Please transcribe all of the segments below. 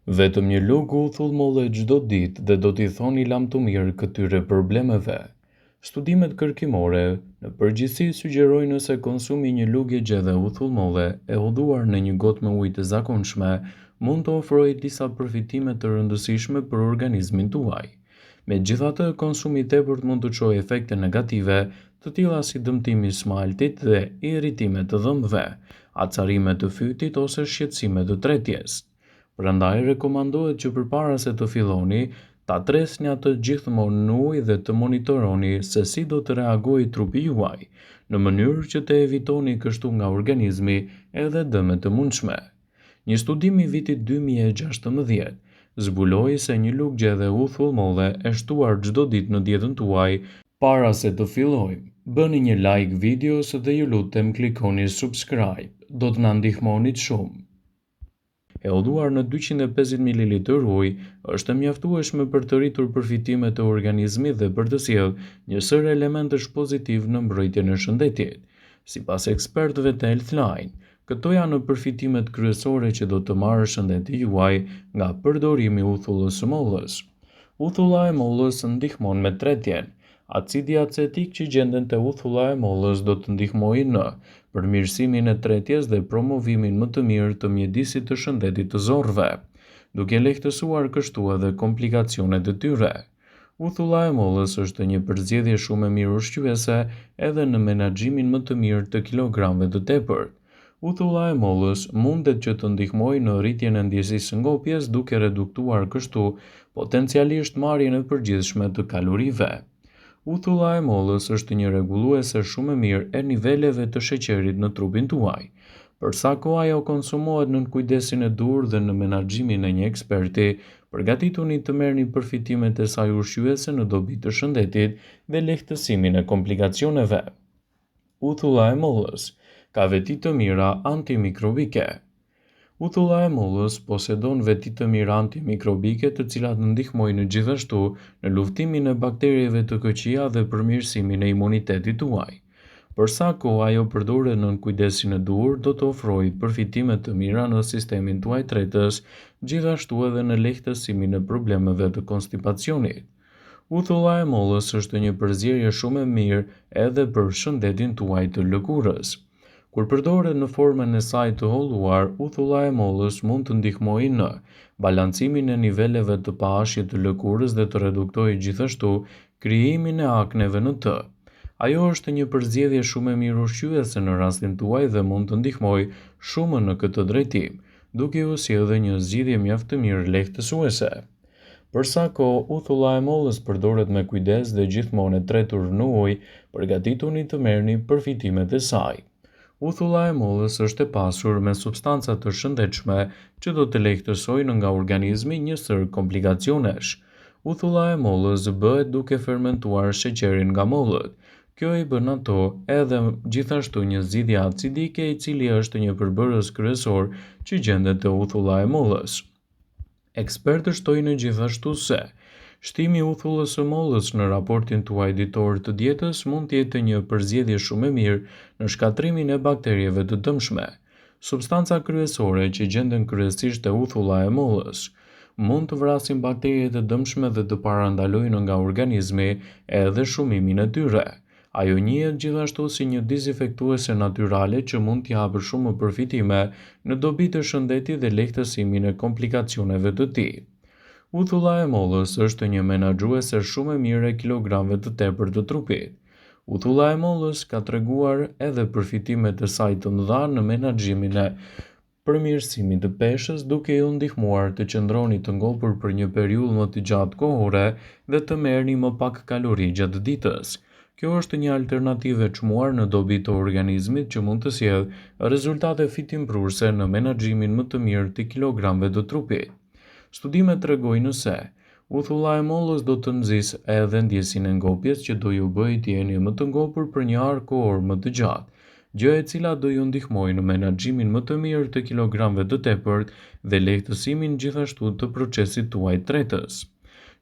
Vetëm një lugë uthull molle çdo ditë dhe do t'i thoni lam të mirë këtyre problemeve. Studimet kërkimore në përgjithësi sugjerojnë se konsumi një lugje gjedhe uthull molle e hodhuar në një gotë me ujë të zakonshme mund të ofrojë disa përfitime të rëndësishme për organizmin tuaj. Megjithatë, konsumi i tepërt mund të çojë efekte negative, të tilla si dëmtimi i smaltit dhe irritime të dhëmbëve, acarime të fytit ose shqetësime të tretjes. Prandaj rekomandohet që përpara se të filloni, ta tresni atë gjithmonë në ujë dhe të monitoroni se si do të reagojë trupi juaj, në mënyrë që të evitoni kështu nga organizmi edhe dëmet të mundshme. Një studim i vitit 2016 zbuloi se një lugë gjedhe uthull molle e shtuar çdo ditë në dietën tuaj para se të fillojmë. Bëni një like videos dhe ju lutem klikoni subscribe, do të na ndihmonit shumë. E hodhuar në 250 ml ujë është e mjaftueshme për të rritur përfitimet e organizmit dhe për të sjellë një sër elementesh pozitiv në mbrojtjen e shëndetit. Sipas ekspertëve të Healthline, këto janë përfitimet kryesore që do të marrë shëndeti juaj nga përdorimi i uthullës së mollës. Uthulla e mollës ndihmon me tretjen. Acidi acetik që gjenden te uthulla e mollës do të ndihmojë në përmirësimin e tretjes dhe promovimin më të mirë të mjedisit të shëndetit të zorrëve, duke lehtësuar kështu edhe komplikacionet e tyre. Uthulla e mollës është një përzgjedhje shumë e mirë ushqyese edhe në menaxhimin më të mirë të kilogramëve të tepërt. Uthulla e mollës mundet që të ndihmojë në rritjen e ndjesisë së ngopjes duke reduktuar kështu potencialisht marrjen e përgjithshme të kalorive. Uthulla e mollës është një rregulluese shumë e mirë e niveleve të sheqerit në trupin tuaj. Për sa kohë ajo konsumohet nën kujdesin e dur dhe në menaxhimin e një eksperti, përgatituni të merrni përfitimet e saj ushqyese në dobi të shëndetit dhe lehtësimin e komplikacioneve. Uthulla e mollës ka veti të mira antimikrobike. Uthulla e mollës posedon veti të mira antimikrobike të cilat ndihmojnë gjithashtu në luftimin e bakterieve të këqija dhe përmirësimin e imunitetit tuaj. Për sa kohë ajo përdoret nën kujdesin e dur, do të ofrojë përfitime të mira në sistemin tuaj tretës, gjithashtu edhe në lehtësimin e problemeve të konstipacionit. Uthulla e mollës është një përzierje shumë e mirë edhe për shëndetin tuaj të lëkurës. Kur përdoret në formën e saj të holluar, uthulla e mollës mund të ndihmojë në balancimin e niveleve të pH-it të lëkurës dhe të reduktojë gjithashtu krijimin e akneve në të. Ajo është një përzgjedhje shumë e mirë ushqyese në rastin tuaj dhe mund të ndihmojë shumë në këtë drejtim, duke ju sjellë një zgjidhje mjaft të mirë lehtësuese. Për sa kohë uthulla e mollës përdoret me kujdes dhe gjithmonë e tretur në ujë, përgatituni të merrni përfitimet e saj. Uthulla e mollës është e pasur me substanca të shëndetshme që do të lehtësojnë nga organizmi një sër komplikacionesh. Uthulla e mollës bëhet duke fermentuar sheqerin nga mollët. Kjo i bën ato edhe gjithashtu një zgjidhje acidike i cili është një përbërës kryesor që gjendet te uthulla e mollës. Ekspertët shtojnë gjithashtu se shtimi i uthullës së mollës në raportin tuaj ditor të dietës mund të jetë një përzgjedhje shumë e mirë në shkatrimin e bakterieve të dëmshme. Substanca kryesore që gjenden kryesisht te uthulla e mollës mund të vrasin bakteriet e dëmshme dhe të parandalojnë nga organizmi edhe shumimin e tyre. Ajo njihet gjithashtu si një dezinfektuese natyrale që mund t'i japë shumë përfitime në dobi të shëndetit dhe lehtësimin e komplikacioneve të tij. Uthulla e mollës është një menaxhuese shumë e mirë e kilogramëve të tepërt të trupit. Uthulla e mollës ka treguar edhe përfitimet e saj të mëdha në menaxhimin e përmirësimit të peshës, duke ju ndihmuar të qëndroni të ngopur për një periudhë më të gjatë kohore dhe të merrni më pak kalori gjatë ditës. Kjo është një alternativë e çmuar në dobi të organizmit që mund të sjellë rezultate fitimprurse në menaxhimin më të mirë të kilogramëve të trupit. Studimet tregojnë se uthulla e mollës do të nxjisë edhe ndjesinë e ngopjes që do ju bëjë të jeni më të ngopur për një arë kohor më të gjatë, gjë e cila do ju ndihmojë në menaxhimin më të mirë të kilogramëve të tepërt dhe lehtësimin gjithashtu të procesit tuaj tretës.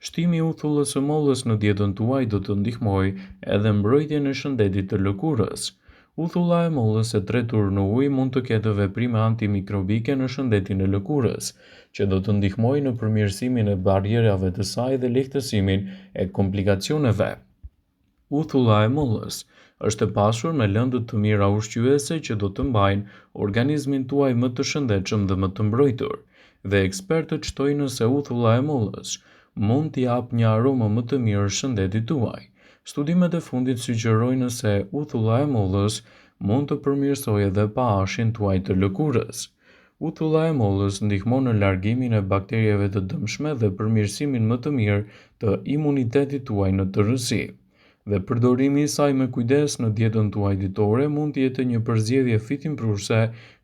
Shtimi i uthullës së mollës në dietën tuaj do të ndihmojë edhe mbrojtjen e shëndetit të lëkurës. Uthulla e mollës e tretur në ujë mund të ketë veprime antimikrobike në shëndetin e lëkurës, që do të ndihmojë në përmirësimin e barierave të saj dhe lehtësimin e komplikacioneve. Uthulla e mollës është e pasur me lëndë të mira ushqyese që do të mbajnë organizmin tuaj më të shëndetshëm dhe më të mbrojtur, dhe ekspertët shtojnë se uthulla e mollës mund t'i japë një aromë më të mirë shëndetit tuaj. Studimet e fundit sugjerojnë se uthulla e mollës mund të përmirësojë edhe pH-in tuaj të lëkurës. Uthulla e mollës ndihmon në largimin e bakterieve të dëmshme dhe përmirësimin më të mirë të imunitetit tuaj në tërësi. Dhe përdorimi i saj me kujdes në dietën tuaj ditore mund të jetë një përzgjedhje fitimprurse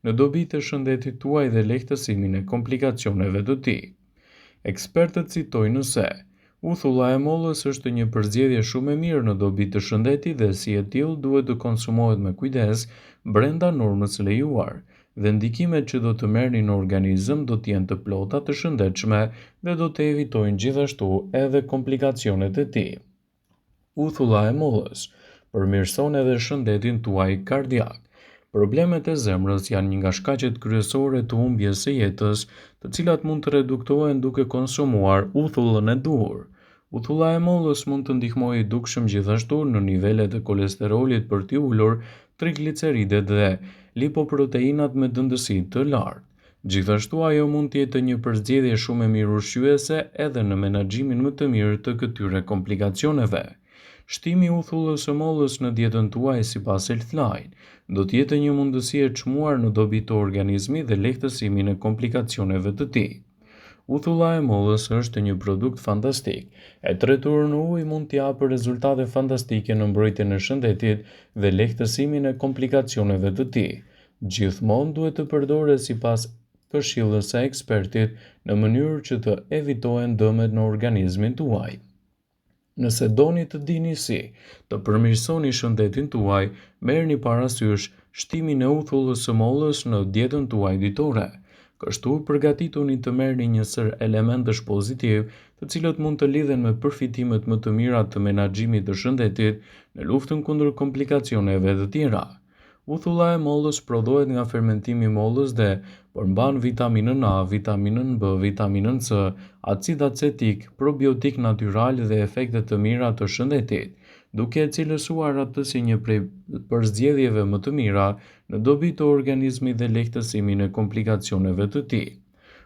në dobitë e shëndetit tuaj dhe lehtësimin e komplikacioneve të tij. Ekspertët citojnë se uthulla e mollës është një përzgjedhje shumë e mirë në dobi të shëndetit dhe si e tillë duhet të konsumohet me kujdes brenda normës së lejuar, dhe ndikimet që do të merrni në organizëm do të jenë të plota, të shëndetshme dhe do të evitojnë gjithashtu edhe komplikacionet e tij. Uthulla e mollës përmirëson edhe shëndetin tuaj kardiak. Problemet e zemrës janë një nga shkaqet kryesore të humbjes së jetës, të cilat mund të reduktohen duke konsumuar uthullën e duhur. Uthulla e mollës mund të ndihmojë dukshëm gjithashtu në nivelet e kolesterolit për t'i ulur trigliceridet dhe lipoproteinat me dëndësi të lartë. Gjithashtu ajo mund të jetë një përzgjedhje shumë e mirë ushqyese edhe në menaxhimin më të mirë të këtyre komplikacioneve. Shtimi i uthullës së mollës në dietën tuaj sipas Healthline do të jetë një mundësi e çmuar në dobi të organizmit dhe lehtësimin e komplikacioneve të tij. Uthulla e mollës është një produkt fantastik. E tretur në ujë mund të japë rezultate fantastike në mbrojtjen e shëndetit dhe lehtësimin e komplikacioneve të tij. Gjithmonë duhet të përdoret sipas këshillës së ekspertit në mënyrë që të evitohen dëmet në organizmin tuaj. Nëse doni të dini si të përmirësoni shëndetin tuaj, merrni parasysh shtimin e uthullës së mollës në dietën tuaj ditore. Kështu përgatituni të merrni një sër elementësh pozitiv, të cilët mund të lidhen me përfitimet më të mira të menaxhimit të shëndetit në luftën kundër komplikacioneve të tjera. Uthulla e mollës prodhohet nga fermentimi i mollës dhe përmban vitaminën A, vitaminën B, vitaminën C, acid acetik, probiotik natyral dhe efekte të mira të shëndetit, duke e cilësuar atë si një prej përzgjedhjeve më të mira në dobi të organizmit dhe lehtësimin e komplikacioneve të tij.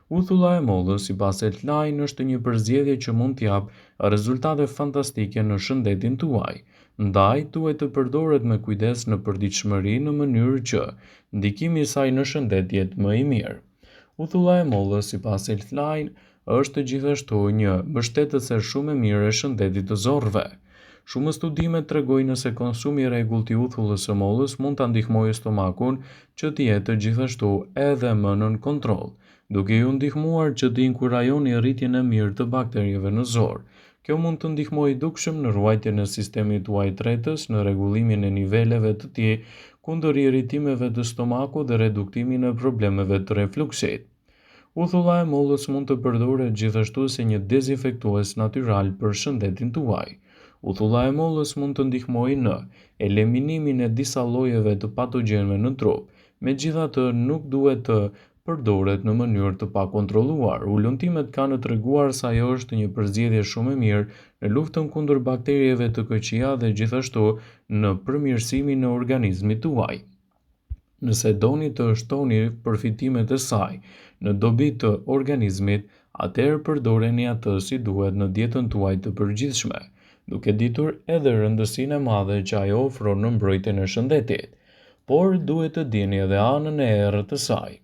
Uthulla e mollës sipas Healthline është një përzgjedhje që mund të japë rezultate fantastike në shëndetin tuaj. Ndaj duhet të përdoret me kujdes në përditshmëri në mënyrë që ndikimi i saj në shëndet jetë më i mirë. Uthulla e mollës sipas Healthline është gjithashtu një mbështetëse shumë e mirë e shëndetit të zorrëve. Shumë studime tregojnë se konsumi i rregullt i uthullës së mollës mund ta ndihmojë stomakun që të jetë gjithashtu edhe më nën kontroll, duke ju ndihmuar që të inkurajoni rritjen e mirë të bakterieve në zor. Kjo mund të ndihmojë dukshëm në ruajtjen e sistemit tuaj tretës, në rregullimin e niveleve të tij kundër irritimeve të stomakut dhe reduktimin e problemeve të refluksit. Uthulla e mollës mund të përdoret gjithashtu si një dezinfektues natyral për shëndetin tuaj. Uthulla e mollës mund të ndihmojë në eliminimin e disa llojeve të patogjenëve në trup, megjithatë nuk duhet të përdoret në mënyrë të pakontrolluar. Ulëntimet kanë treguar se ajo është një përzgjedhje shumë e mirë në luftën kundër bakterieve të këqija dhe gjithashtu në përmirësimin e organizmit tuaj. Nëse doni të shtoni përfitimet e saj në dobi të organizmit, atëherë përdoreni atë si duhet në dietën tuaj të përgjithshme, duke ditur edhe rëndësinë e madhe që ajo ofron në mbrojtjen e shëndetit. Por duhet të dini edhe anën e errët të saj.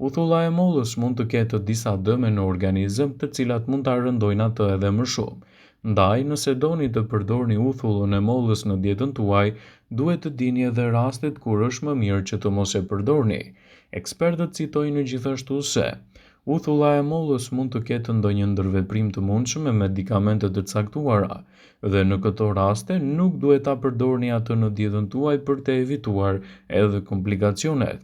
Uthulla e mollës mund të ketë disa dëme në organizëm të cilat mund ta rëndojnë atë edhe më shumë. Ndaj, nëse doni të përdorni uthullën e mollës në dietën tuaj, duhet të dini edhe rastet kur është më mirë që të mos e përdorni. Ekspertët citojnë gjithashtu se uthulla e mollës mund të ketë ndonjë ndërveprim të mundshëm me medikamente të caktuara, dhe në këto raste nuk duhet ta përdorni atë në dietën tuaj për të evituar edhe komplikacionet.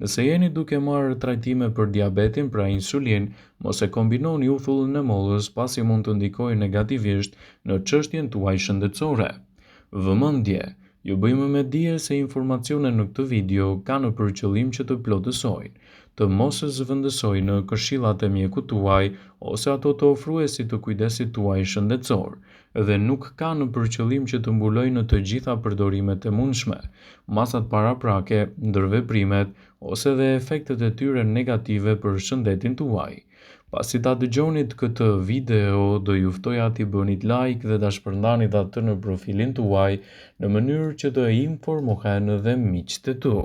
Nëse jeni duke marrë trajtime për diabetin, pra insulin, mos e kombinoni uthullën e mollës pasi mund të ndikojë negativisht në çështjen tuaj shëndetësore. Vëmendje: Ju bëjmë me dije se informacionet në këtë video kanë për qëllim që të plotësojnë, të mos zëvendësojnë këshillat e mjekut tuaj ose ato të ofruesit të kujdesit tuaj shëndetësor, dhe nuk kanë për qëllim që të mbulojnë të gjitha përdorimet e mundshme, masat paraprake, ndërveprimet ose dhe efektet e tyre negative për shëndetin tuaj. Pasi ta dëgjonit këtë video, do ju ftoja t'i bënit like dhe ta shpërndanit atë në profilin tuaj në mënyrë që të informohen dhe miqtë e tu.